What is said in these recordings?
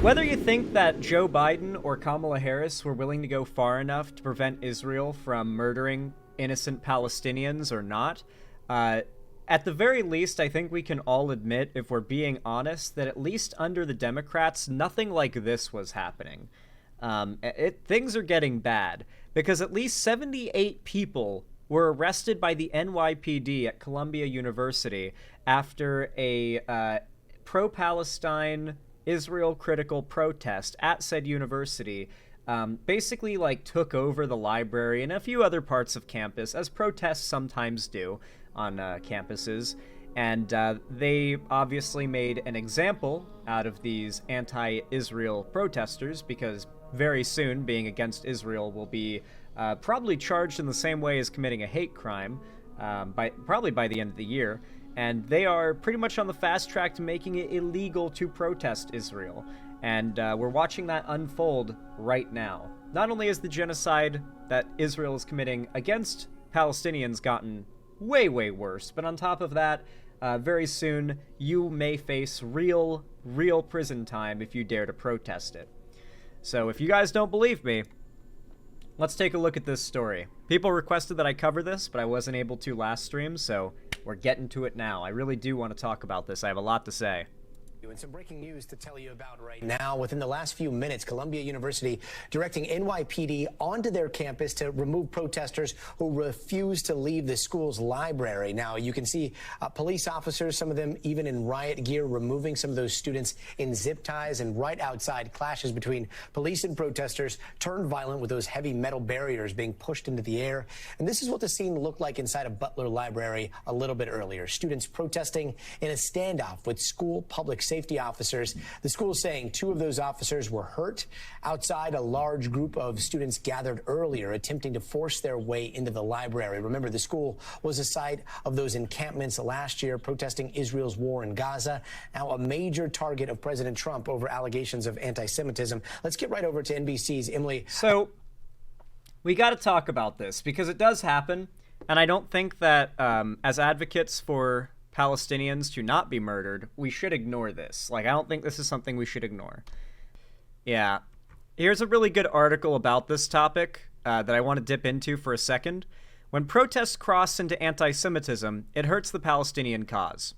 Whether you think that Joe Biden or Kamala Harris were willing to go far enough to prevent Israel from murdering innocent Palestinians or not, at the very least, I think we can all admit, if we're being honest, that at least under the Democrats, nothing like this was happening. Things are getting bad, because at least 78 people were arrested by the NYPD at Columbia University after a pro-Palestine Israel critical protest at said university basically took over the library and a few other parts of campus, as protests sometimes do on campuses. And they obviously made an example out of these anti-Israel protesters, because very soon being against Israel will be probably charged in the same way as committing a hate crime, probably by the end of the year. And they are pretty much on the fast track to making it illegal to protest Israel. And we're watching that unfold right now. Not only has the genocide that Israel is committing against Palestinians gotten way, way worse, but on top of that, very soon you may face real prison time if you dare to protest it. So if you guys don't believe me, let's take a look at this story. People requested that I cover this, but I wasn't able to last stream, so we're getting to it now. I really do want to talk about this. I have a lot to say. And some breaking news to tell you about right now. Within the last few minutes, Columbia University directing NYPD onto their campus to remove protesters who refuse to leave the school's library. Now, you can see police officers, some of them even in riot gear, removing some of those students in zip ties. And right outside, clashes between police and protesters turned violent with those heavy metal barriers being pushed into the air. And this is what the scene looked like inside of Butler Library a little bit earlier. Students protesting in a standoff with school public safety officers. The school saying two of those officers were hurt. Outside, a large group of students gathered earlier, attempting to force their way into the library. Remember, the school was a site of those encampments last year protesting Israel's war in Gaza. Now a major target of President Trump over allegations of anti-Semitism. Let's get right over to NBC's Emily. So we got to talk about this because it does happen. And I don't think that as advocates for Palestinians to not be murdered, we should ignore this. I don't think this is something we should ignore. Yeah. Here's a really good article about this topic that I want to dip into for a second. When protests cross into anti-Semitism, it hurts the Palestinian cause.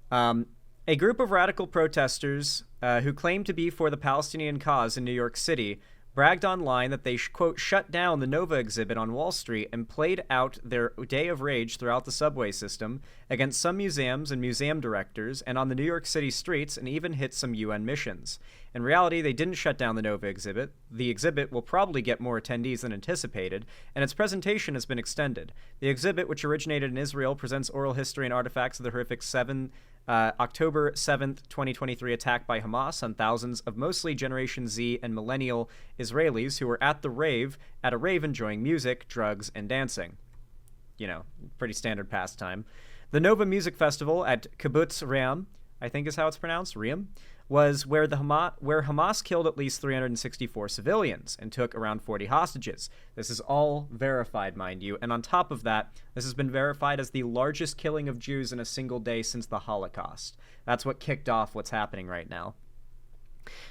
A group of radical protesters who claim to be for the Palestinian cause in New York City bragged online that they, quote, shut down the Nova exhibit on Wall Street and played out their day of rage throughout the subway system against some museums and museum directors and on the New York City streets, and even hit some UN missions. In reality, they didn't shut down the Nova exhibit. The exhibit will probably get more attendees than anticipated, and its presentation has been extended. The exhibit, which originated in Israel, presents oral history and artifacts of the horrific October 7th, 2023 attack by Hamas on thousands of mostly Generation Z and millennial Israelis who were at a rave enjoying music, drugs, and dancing. You know, pretty standard pastime. The Nova Music Festival at Kibbutz Re'am, I think is how it's pronounced, Re'am, was where Hamas killed at least 364 civilians and took around 40 hostages. This is all verified, mind you, and on top of that, this has been verified as the largest killing of Jews in a single day since the Holocaust. That's what kicked off what's happening right now.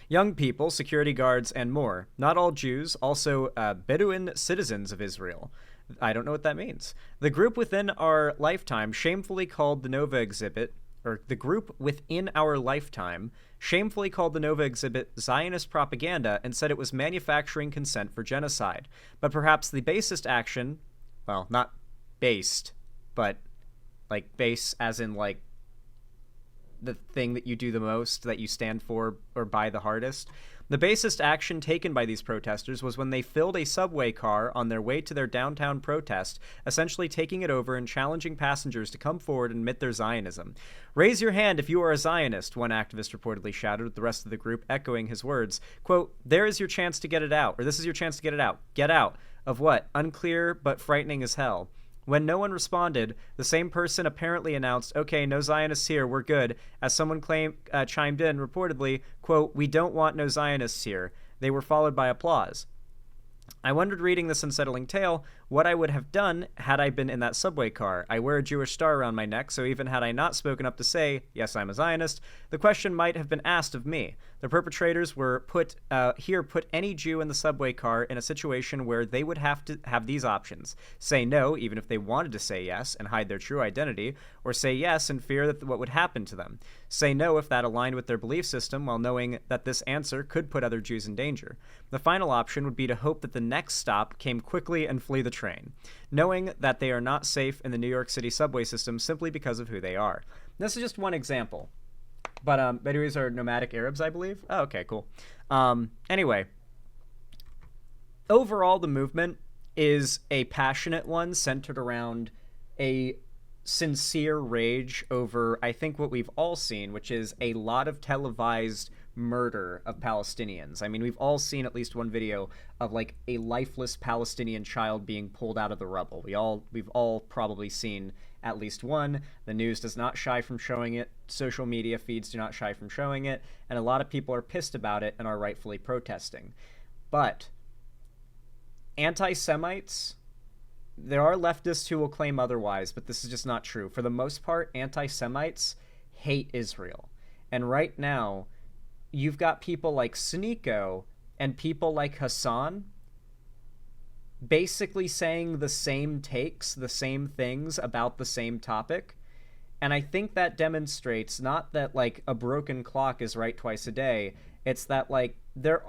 Young people, security guards, and more. Not all Jews, also Bedouin citizens of Israel. I don't know what that means. The group within our lifetime shamefully called the Nova exhibit Zionist propaganda and said it was manufacturing consent for genocide. But perhaps the basest action, well, not based, but base as in the thing that you do the most, that you stand for or buy the hardest. The basest action taken by these protesters was when they filled a subway car on their way to their downtown protest, essentially taking it over and challenging passengers to come forward and admit their Zionism. "Raise your hand if you are a Zionist," one activist reportedly shouted, with the rest of the group echoing his words. Quote, "There is your chance to get it out," or "This is your chance to get it out." Get out. Of what? Unclear, but frightening as hell. When no one responded, the same person apparently announced, "Okay, no Zionists here, we're good," as someone chimed in, reportedly, quote, "We don't want no Zionists here." They were followed by applause. I wondered, reading this unsettling tale, what I would have done had I been in that subway car. I wear a Jewish star around my neck, so even had I not spoken up to say, yes, I'm a Zionist, the question might have been asked of me. The perpetrators were put any Jew in the subway car in a situation where they would have to have these options. Say no, even if they wanted to say yes and hide their true identity, or say yes and fear that what would happen to them. Say no if that aligned with their belief system while knowing that this answer could put other Jews in danger. The final option would be to hope that the next stop came quickly and flee the train, knowing that they are not safe in the New York City subway system simply because of who they are. This is just one example. But Bedouins are nomadic Arabs, I believe. Oh, okay, cool. Anyway, overall, the movement is a passionate one centered around a sincere rage over, I think, what we've all seen, which is a lot of televised murder of Palestinians. I mean, we've all seen at least one video of like a lifeless Palestinian child being pulled out of the rubble. We've all probably seen at least one. The news does not shy from showing it. Social media feeds do not shy from showing it. And a lot of people are pissed about it and are rightfully protesting. But anti-Semites, there are leftists who will claim otherwise, but this is just not true. For the most part, anti-Semites hate Israel. And right now, you've got people like Sneeko and people like Hassan basically saying the same takes, the same things about the same topic. And I think that demonstrates not that like a broken clock is right twice a day. It's that like there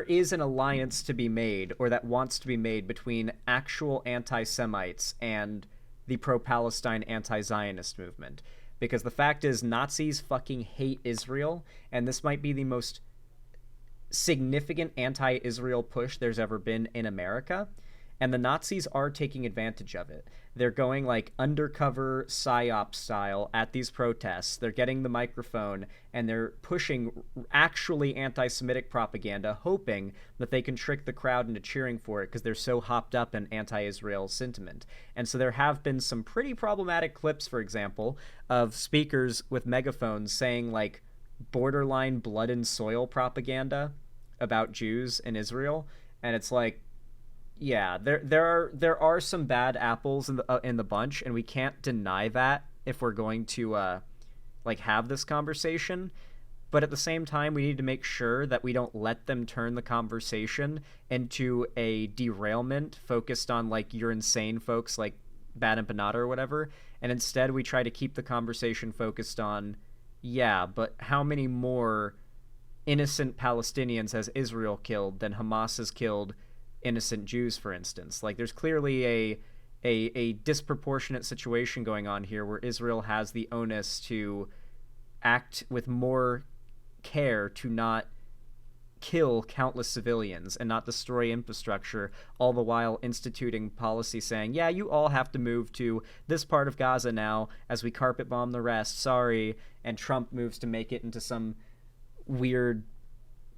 is an alliance to be made, or that wants to be made, between actual anti-Semites and the pro-Palestine anti-Zionist movement. Because the fact is, Nazis fucking hate Israel, and this might be the most significant anti-Israel push there's ever been in America, and the Nazis are taking advantage of it. They're going like undercover psyop style at these protests. They're getting the microphone and they're pushing actually anti-Semitic propaganda, hoping that they can trick the crowd into cheering for it because they're so hopped up in anti-Israel sentiment. And so there have been some pretty problematic clips, for example, of speakers with megaphones saying like borderline blood and soil propaganda about Jews in Israel, and it's like, yeah, there are some bad apples in the bunch, and we can't deny that if we're going to like have this conversation. But at the same time, we need to make sure that we don't let them turn the conversation into a derailment focused on like you're insane folks like Bad Empanada or whatever, and instead we try to keep the conversation focused on, yeah, but how many more innocent Palestinians has Israel killed than Hamas has killed innocent Jews, for instance? Like, there's clearly a disproportionate situation going on here where Israel has the onus to act with more care to not kill countless civilians and not destroy infrastructure, all the while instituting policy saying, yeah, you all have to move to this part of Gaza now as we carpet bomb the rest, sorry, and Trump moves to make it into some weird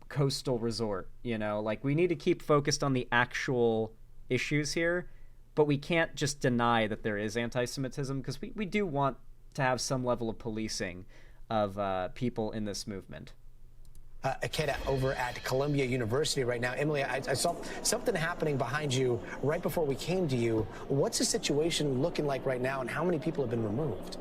coastal resort, you know? Like, we need to keep focused on the actual issues here, but we can't just deny that there is anti-Semitism, because we do want to have some level of policing of people in this movement. A kid over at Columbia University right now. Emily, I saw something happening behind you right before we came to you. What's the situation looking like right now, and how many people have been removed?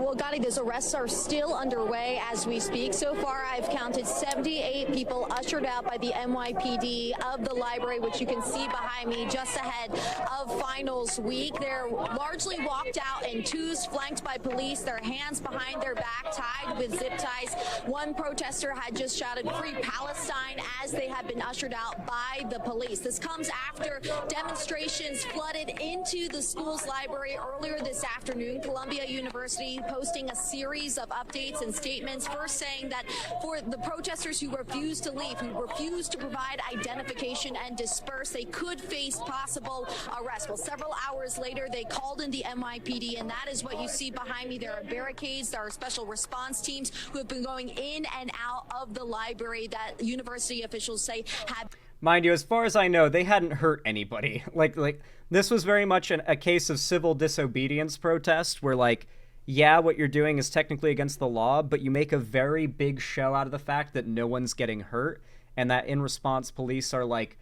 Well, Gotti, those arrests are still underway as we speak. So far, I've counted 78 people ushered out by the NYPD of the library, which you can see behind me just ahead of finals week. They're largely walked out in twos, flanked by police, their hands behind their back, tied with zip ties. One protester had just shouted "Free Palestine" as they had been ushered out by the police. This comes after demonstrations flooded into the school's library earlier this afternoon. Columbia University posting a series of updates and statements, first saying that for the protesters who refuse to leave, who refuse to provide identification and disperse, they could face possible arrest. Well, several hours later, they called in the NYPD, and that is what you see behind me. There are barricades, there are special response teams who have been going in and out of the library that university officials say have... Mind you, as far as I know, they hadn't hurt anybody. Like this was very much a case of civil disobedience protest where, like, yeah, what you're doing is technically against the law, but you make a very big show out of the fact that no one's getting hurt. and that in response, police are like,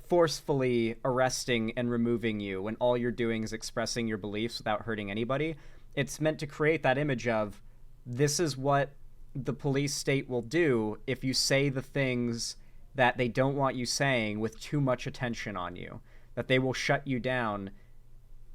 forcefully arresting and removing you when all you're doing is expressing your beliefs without hurting anybody. It's meant to create that image of, this is what the police state will do if you say the things that they don't want you saying with too much attention on you, that they will shut you down,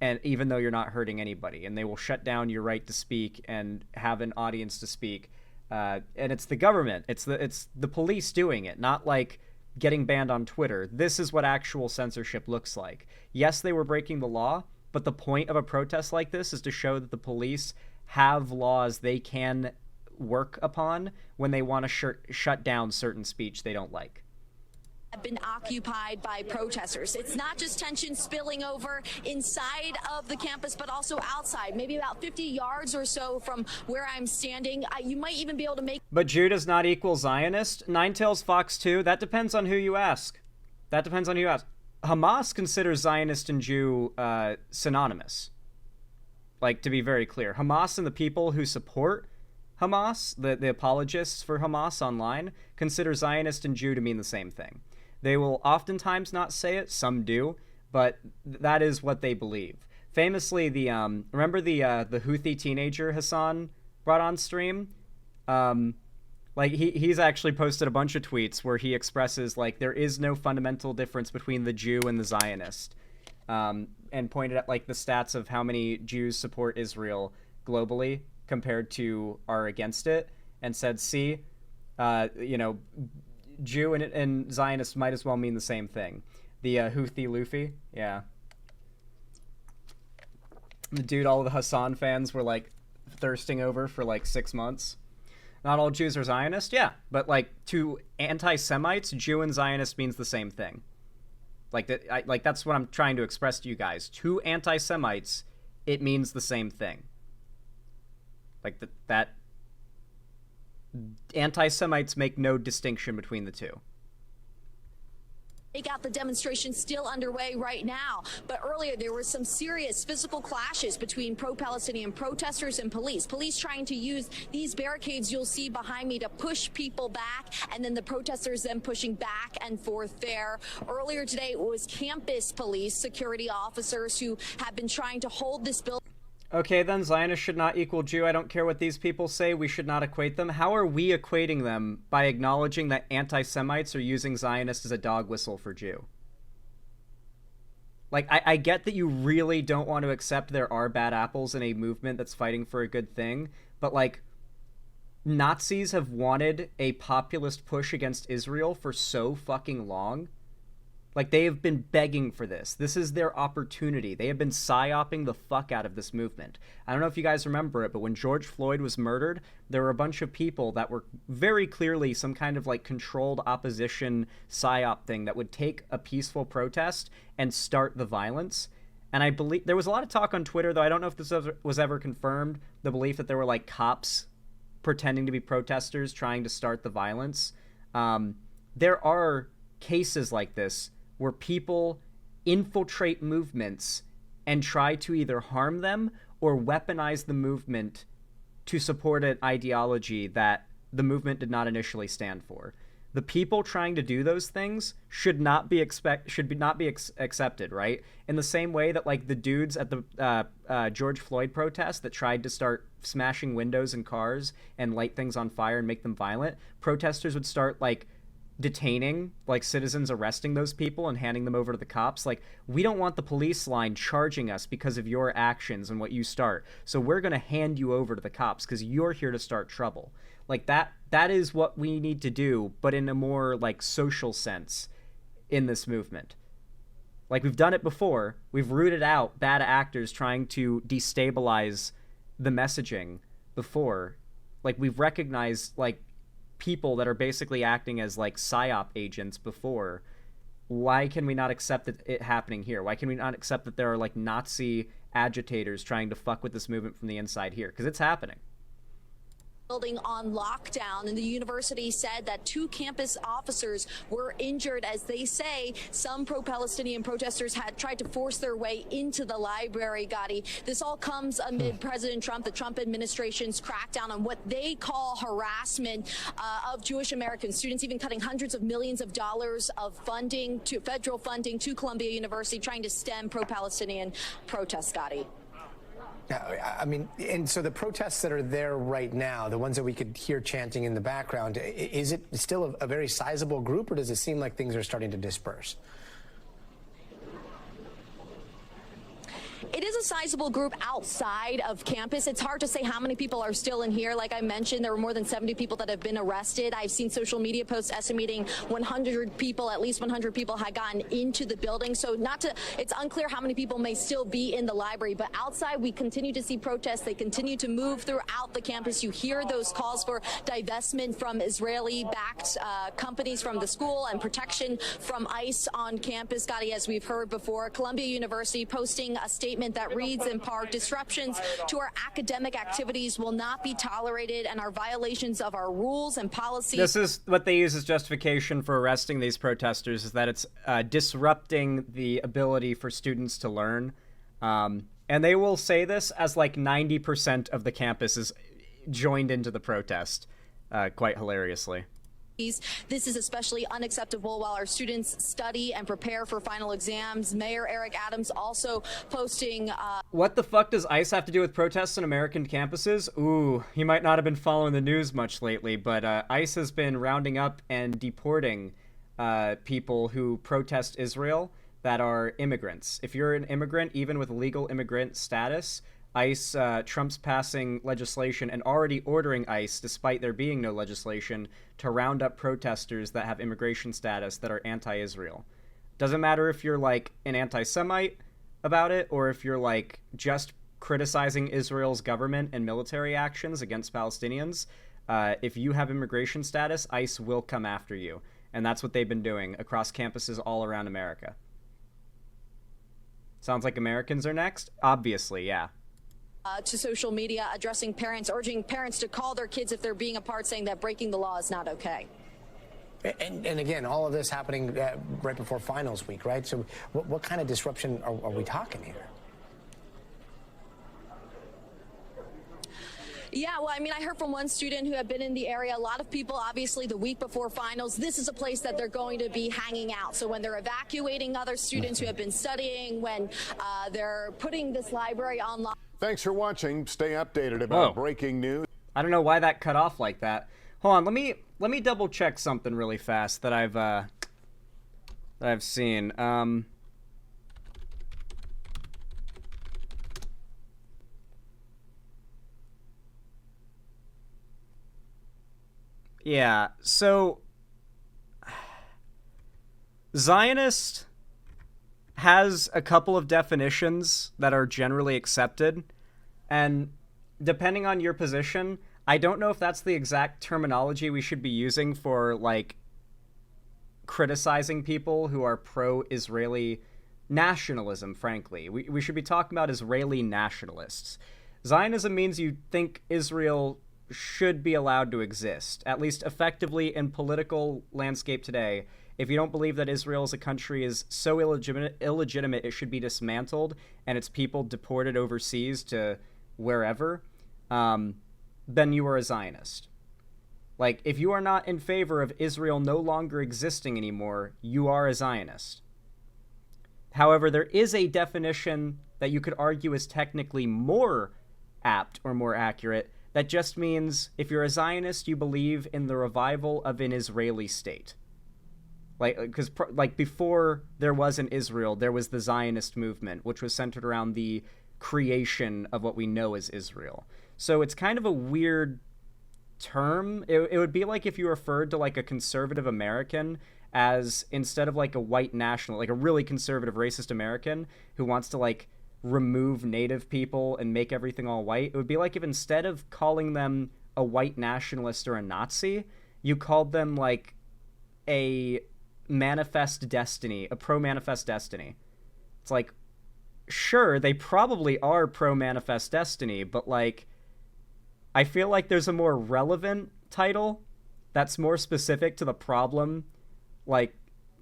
and even though you're not hurting anybody, and they will shut down your right to speak and have an audience to speak. And it's the government, it's the police doing it, not like getting banned on Twitter. This is what actual censorship looks like. Yes, they were breaking the law, but the point of a protest like this is to show that the police have laws they can work upon when they want to shut down certain speech they don't like. Have been occupied by protesters. It's not just tension spilling over inside of the campus, but also outside, maybe about 50 yards or so from where I'm standing. You might even be able to make... But Jew does not equal Zionist? Ninetales Fox 2? That depends on who you ask. Hamas considers Zionist and Jew synonymous. Like, to be very clear, Hamas and the people who support Hamas, the apologists for Hamas online, consider Zionist and Jew to mean the same thing. They will oftentimes not say it, some do, but that is what they believe. Famously, remember the Houthi teenager Hassan brought on stream? He's actually posted a bunch of tweets where he expresses, like, there is no fundamental difference between the Jew and the Zionist, and pointed at, like, the stats of how many Jews support Israel globally compared to are against it, and said, see, Jew and Zionist might as well mean the same thing. The Houthi Luffy, yeah. The dude all the Hassan fans were, like, thirsting over for, like, 6 months. Not all Jews are Zionist, yeah. But, like, to anti-Semites, Jew and Zionist means the same thing. Like, that's what I'm trying to express to you guys. To anti-Semites, it means the same thing. Like, that anti-Semites make no distinction between the two. Take out the demonstration still underway right now. But earlier there were some serious physical clashes between pro-Palestinian protesters and police. Police trying to use these barricades you'll see behind me to push people back, and then the protesters then pushing back and forth there. Earlier today it was campus police, security officers who have been trying to hold this building. Okay, then Zionist should not equal Jew. I don't care what these people say. We should not equate them. How are we equating them by acknowledging that anti-Semites are using Zionist as a dog whistle for Jew? Like, I get that you really don't want to accept there are bad apples in a movement that's fighting for a good thing, but, like, Nazis have wanted a populist push against Israel for so fucking long. Like, they have been begging for this. This is their opportunity. They have been psyoping the fuck out of this movement. I don't know if you guys remember it, but when George Floyd was murdered, there were a bunch of people that were very clearly some kind of, like, controlled opposition psyop thing that would take a peaceful protest and start the violence. And I believe there was a lot of talk on Twitter, though I don't know if this was ever confirmed, the belief that there were, like, cops pretending to be protesters trying to start the violence. There are cases like this where people infiltrate movements and try to either harm them or weaponize the movement to support an ideology that the movement did not initially stand for. The people trying to do those things should not be accepted, right? In the same way that, like, the dudes at the George Floyd protest that tried to start smashing windows in cars and light things on fire and make them violent, protesters would start, like, detaining, like, citizens, arresting those people and handing them over to the cops. Like, we don't want the police line charging us because of your actions and what you start, so we're going to hand you over to the cops because you're here to start trouble. Like, that is what we need to do, but in a more, like, social sense in this movement. Like, we've done it before. We've rooted out bad actors trying to destabilize the messaging before. Like, we've recognized, like, people that are basically acting as, like, psyop agents before. Why can we not accept it happening here? Why can we not accept that there are, like, Nazi agitators trying to fuck with this movement from the inside here? Because it's happening. building on lockdown, and the university said that 2 campus officers were injured as they say some pro-Palestinian protesters had tried to force their way into the library. Gotti, this all comes amid President Trump, the Trump administration's crackdown on what they call harassment of Jewish American students, even cutting hundreds of millions of dollars of funding to federal funding to Columbia University, trying to stem pro-Palestinian protests. Gotti. I mean, and so the protests that are there right now, the ones that we could hear chanting in the background, is it still a very sizable group, or does it seem like things are starting to disperse? It is a sizable group outside of campus. It's hard to say how many people are still in here. Like I mentioned, there were more than 70 people that have been arrested. I've seen social media posts estimating 100 people, at least 100 people had gotten into the building. So it's unclear how many people may still be in the library. But outside, we continue to see protests. They continue to move throughout the campus. You hear those calls for divestment from Israeli-backed companies from the school and protection from ICE on campus. Gotti, as we've heard before, Columbia University posting a statement that reads in part, disruptions to our academic activities will not be tolerated and are violations of our rules and policies. This is what they use as justification for arresting these protesters, is that it's disrupting the ability for students to learn. And they will say this as like 90% of the campus is joined into the protest, quite hilariously. This is especially unacceptable while our students study and prepare for final exams. Mayor Eric Adams also posting... What the fuck does ICE have to do with protests on American campuses? Ooh, he might not have been following the news much lately, but ICE has been rounding up and deporting people who protest Israel that are immigrants. If you're an immigrant, even with legal immigrant status, ICE, Trump's passing legislation and already ordering ICE, despite there being no legislation, to round up protesters that have immigration status that are anti-Israel. Doesn't matter if you're like an anti-Semite about it, or if you're like just criticizing Israel's government and military actions against Palestinians. If you have immigration status, ICE will come after you. And that's what they've been doing across campuses all around America. Sounds like Americans are next? Obviously, yeah. To social media, addressing parents, urging parents to call their kids if they're being apart, saying that breaking the law is not okay. And again, all of this happening right before finals week, right? So what kind of disruption are we talking here? Yeah, well, I mean, I heard from one student who had been in the area. A lot of people, obviously, the week before finals, this is a place that they're going to be hanging out. So when they're evacuating other students who have been studying, when they're putting this library online. Thanks for watching. Stay updated about breaking news. I don't know why that cut off like that. Hold on, let me double check something really fast that I've seen. Yeah, so Zionist has a couple of definitions that are generally accepted, and depending on your position, I don't know if that's the exact terminology we should be using for, like, criticizing people who are pro-Israeli nationalism, frankly. We should be talking about Israeli nationalists. Zionism means you think Israel should be allowed to exist, at least effectively in political landscape today. If you don't believe that Israel as a country is so illegitimate it should be dismantled and its people deported overseas to wherever, then you are a Zionist. Like, if you are not in favor of Israel no longer existing anymore, you are a Zionist. However, there is a definition that you could argue is technically more apt or more accurate. That just means if you're a Zionist, you believe in the revival of an Israeli state. Like, because like before there was an Israel, there was the Zionist movement, which was centered around the creation of what we know as Israel. So it's kind of a weird term. It would be like if you referred to like a conservative American as, instead of like a white national, like a really conservative racist American who wants to like remove native people and make everything all white, it would be like if instead of calling them a white nationalist or a Nazi, you called them like a manifest destiny, a pro-manifest destiny. It's like, sure, they probably are pro-manifest destiny, but like, I feel like there's a more relevant title that's more specific to the problem, like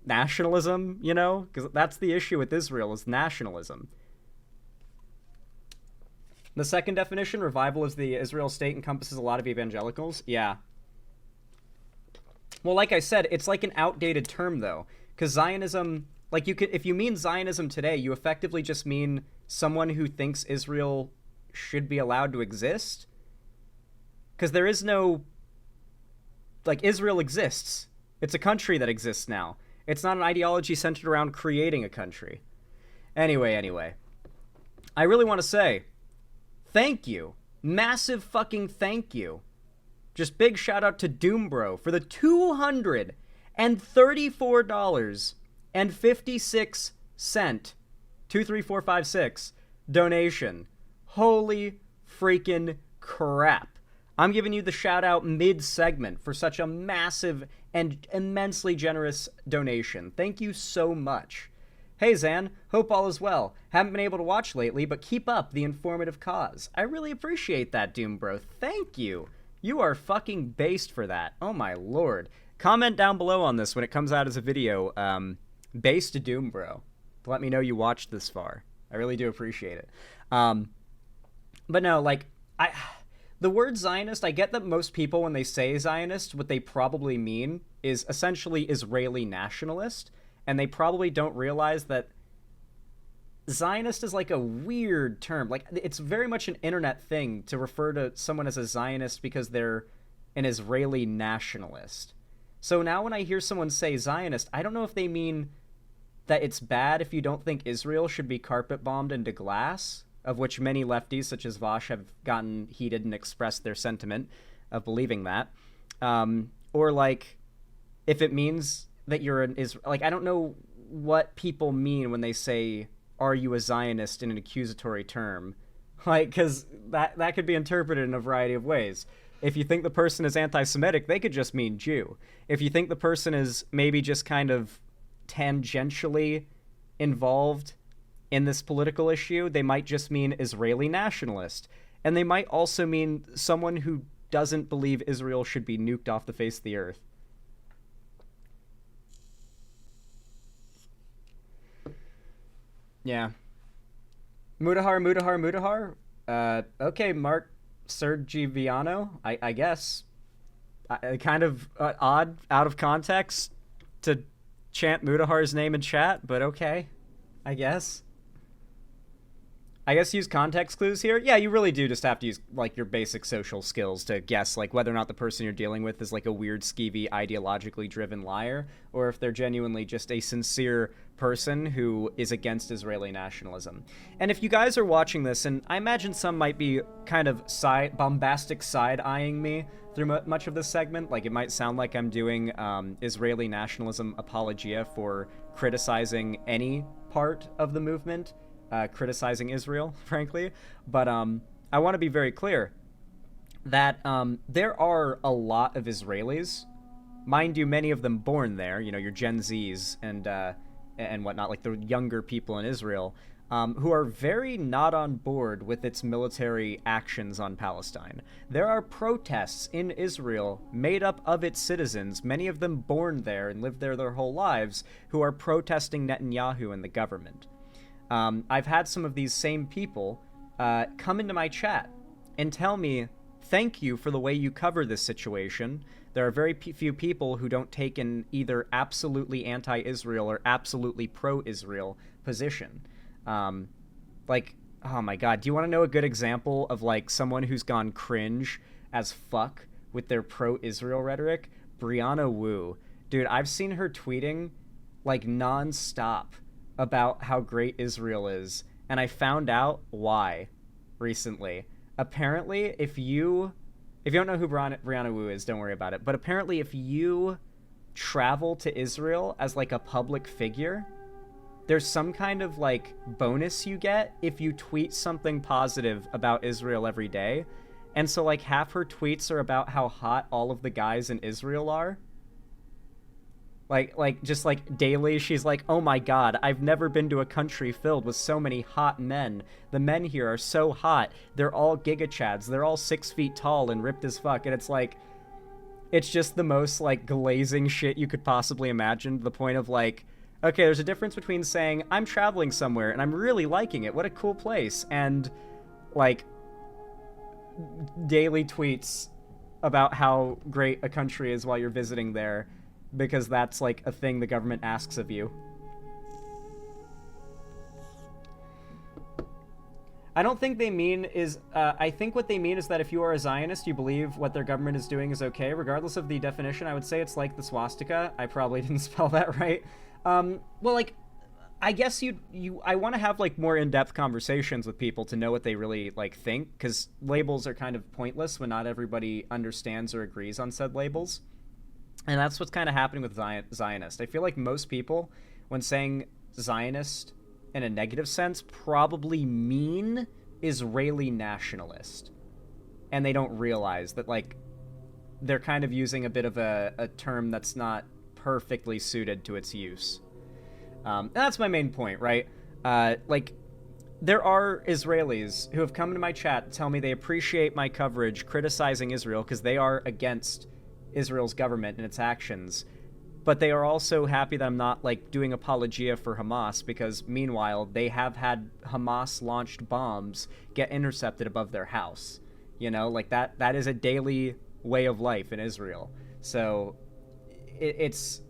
nationalism, you know? Because that's the issue with Israel, is nationalism. The second definition, revival of the Israel state, encompasses a lot of evangelicals. Yeah. Well, like I said, it's like an outdated term, though. Because Zionism, like if you mean Zionism today, you effectively just mean someone who thinks Israel should be allowed to exist. Because there is no, like, Israel exists. It's a country that exists now. It's not an ideology centered around creating a country. Anyway. I really want to say, thank you. Massive fucking thank you. Just big shout out to Doombro for the $234.56 23456 donation. Holy freaking crap. I'm giving you the shout out mid-segment for such a massive and immensely generous donation. Thank you so much. Hey Zan, hope all is well. Haven't been able to watch lately, but keep up the informative cause. I really appreciate that, Doombro. Thank you. You are fucking based for that. Oh my lord. Comment down below on this when it comes out as a video, based to Doombro, to let me know you watched this far. I really do appreciate it. But no, like, the word Zionist, I get that most people, when they say Zionist, what they probably mean is essentially Israeli nationalist, and they probably don't realize that Zionist is like a weird term. Like, it's very much an internet thing to refer to someone as a Zionist because they're an Israeli nationalist. So now when I hear someone say Zionist, I don't know if they mean that it's bad if you don't think Israel should be carpet bombed into glass, of which many lefties, such as Vosh, have gotten heated and expressed their sentiment of believing that. Or, like, if it means that you're an Israel... Like, I don't know what people mean when they say, are you a Zionist, in an accusatory term. Like, because that could be interpreted in a variety of ways. If you think the person is anti-Semitic, they could just mean Jew. If you think the person is maybe just kind of tangentially involved in this political issue, they might just mean Israeli nationalist. And they might also mean someone who doesn't believe Israel should be nuked off the face of the earth. Yeah. Mudahar. Okay, Mark Sergiviano, I guess. Kind of odd, out of context, to chant Mudahar's name in chat, but okay, I guess. I guess use context clues here. Yeah, you really do just have to use, like, your basic social skills to guess, like, whether or not the person you're dealing with is, like, a weird, skeevy, ideologically driven liar, or if they're genuinely just a sincere person who is against Israeli nationalism. And if you guys are watching this, and I imagine some might be kind of bombastic side-eyeing me through much of this segment, like it might sound like I'm doing Israeli nationalism apologia for criticizing any part of the movement, criticizing Israel, frankly. But I want to be very clear that there are a lot of Israelis, mind you, many of them born there, you know, your Gen Zs and whatnot, like the younger people in Israel, who are very not on board with its military actions on Palestine. There are protests in Israel made up of its citizens, many of them born there and lived there their whole lives, who are protesting Netanyahu and the government. I've had some of these same people come into my chat and tell me, thank you for the way you cover this situation. There are very few people who don't take an either absolutely anti-Israel or absolutely pro-Israel position. Like, oh my god, do you want to know a good example of, like, someone who's gone cringe as fuck with their pro-Israel rhetoric? Brianna Wu. Dude, I've seen her tweeting, like, non-stop about how great Israel is, and I found out why recently. Apparently, if you don't know who Brianna Wu is, don't worry about it, but apparently if you travel to Israel as, like, a public figure, there's some kind of, like, bonus you get if you tweet something positive about Israel every day. And so, like, half her tweets are about how hot all of the guys in Israel are. Just like daily, she's like, oh my god, I've never been to a country filled with so many hot men. The men here are so hot. They're all gigachads. They're all 6 feet tall and ripped as fuck. And it's like, it's just the most like glazing shit you could possibly imagine, to the point of like, okay, there's a difference between saying, I'm traveling somewhere and I'm really liking it, what a cool place, and like daily tweets about how great a country is while you're visiting there, because that's like a thing the government asks of you. I don't think they mean is, I think what they mean is that if you are a Zionist, you believe what their government is doing is okay, regardless of the definition. I would say it's like the swastika. I probably didn't spell that right. Well, like, I guess I want to have like more in-depth conversations with people to know what they really like think, because labels are kind of pointless when not everybody understands or agrees on said labels. And that's what's kind of happening with Zionist. I feel like most people, when saying Zionist in a negative sense, probably mean Israeli nationalist. And they don't realize that, like, they're kind of using a bit of a term that's not perfectly suited to its use. That's my main point, right? Like, there are Israelis who have come to my chat and tell me they appreciate my coverage criticizing Israel because they are against Israel's government and its actions, but they are also happy that I'm not like doing apologia for Hamas, because meanwhile they have had Hamas launched bombs get intercepted above their house. You know, like that is a daily way of life in Israel. So it's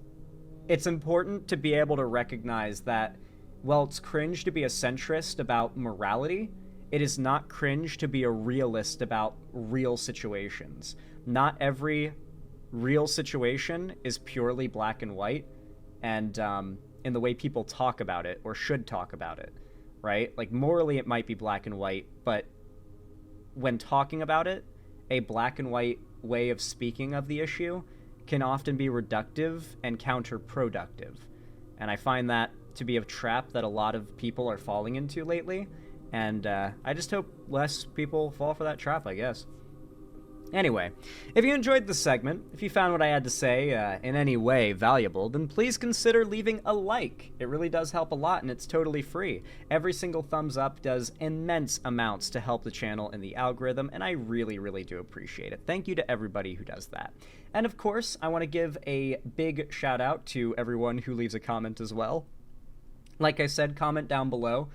important to be able to recognize that while it's cringe to be a centrist about morality, it is not cringe to be a realist about real situations. Not every real situation is purely black and white, and in the way people talk about it or should talk about it, right? Like, morally it might be black and white, but when talking about it, a black and white way of speaking of the issue can often be reductive and counterproductive. And I find that to be a trap that a lot of people are falling into lately, and I just hope less people fall for that trap, I guess. Anyway, if you enjoyed this segment, if you found what I had to say in any way valuable, then please consider leaving a like. It really does help a lot, and it's totally free. Every single thumbs up does immense amounts to help the channel and the algorithm, and I really, really do appreciate it. Thank you to everybody who does that. And of course, I want to give a big shout out to everyone who leaves a comment as well. Like I said, comment down below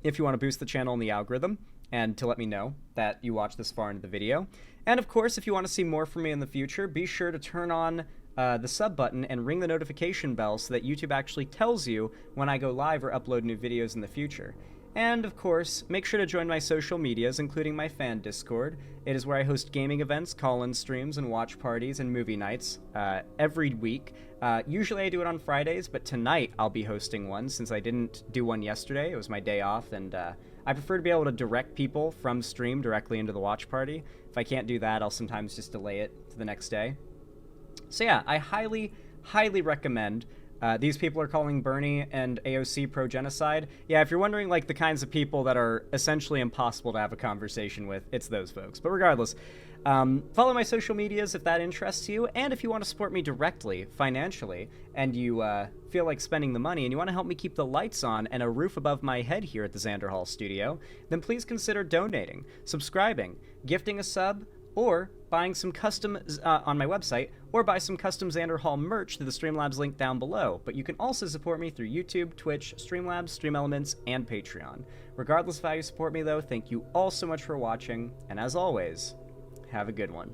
if you want to boost the channel and the algorithm, and to let me know that you watched this far into the video. And of course, if you want to see more from me in the future, be sure to turn on the sub button and ring the notification bell so that YouTube actually tells you when I go live or upload new videos in the future. And of course, make sure to join my social medias, including my fan Discord. It is where I host gaming events, call-in streams, and watch parties and movie nights every week. Usually I do it on Fridays, but tonight I'll be hosting one since I didn't do one yesterday. It was my day off, and I prefer to be able to direct people from stream directly into the watch party. If I can't do that, I'll sometimes just delay it to the next day. So yeah, I highly, highly recommend. These people are calling Bernie and AOC pro-genocide. Yeah, if you're wondering, like, the kinds of people that are essentially impossible to have a conversation with, it's those folks. But regardless, follow my social medias if that interests you, and if you want to support me directly, financially, and you feel like spending the money, and you want to help me keep the lights on and a roof above my head here at the Xander Hall studio, then please consider donating, subscribing, gifting a sub, or buying some custom on my website, or buy some custom Xander Hall merch through the Streamlabs link down below. But you can also support me through YouTube, Twitch, Streamlabs, Stream Elements, and Patreon. Regardless of how you support me, though, thank you all so much for watching, and as always, have a good one.